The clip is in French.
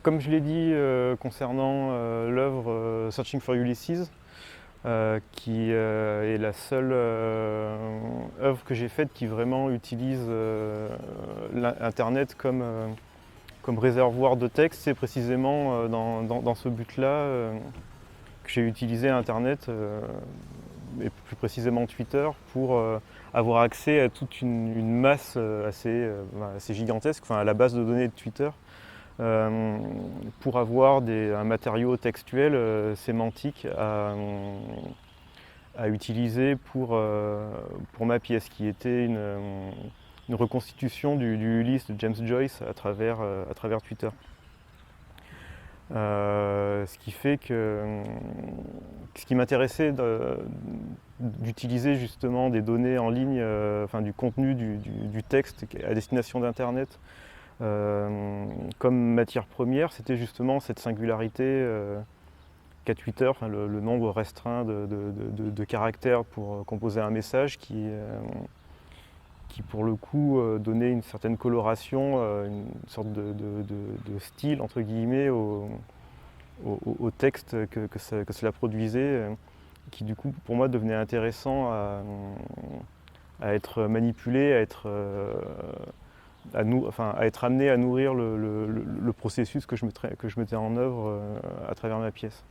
Comme je l'ai dit concernant l'œuvre Searching for Ulysses, qui est la seule œuvre que j'ai faite qui vraiment utilise Internet comme réservoir de texte, c'est précisément dans ce but-là que j'ai utilisé Internet, et plus précisément Twitter, pour avoir accès à toute une masse assez gigantesque, enfin à la base de données de Twitter, pour avoir un matériau textuel sémantique à utiliser pour ma pièce, qui était une reconstitution du Ulysse de James Joyce à travers Twitter. Ce qui fait que ce qui m'intéressait d'utiliser justement des données en ligne, enfin du contenu du texte à destination d'Internet, comme matière première, c'était justement cette singularité qu'a Twitter, enfin le nombre restreint de caractères pour composer un message qui pour le coup donnait une certaine coloration, une sorte de style entre guillemets au texte que cela produisait, qui du coup pour moi devenait intéressant à être manipulé, à être amené à nourrir le processus que je mettais en œuvre à travers ma pièce.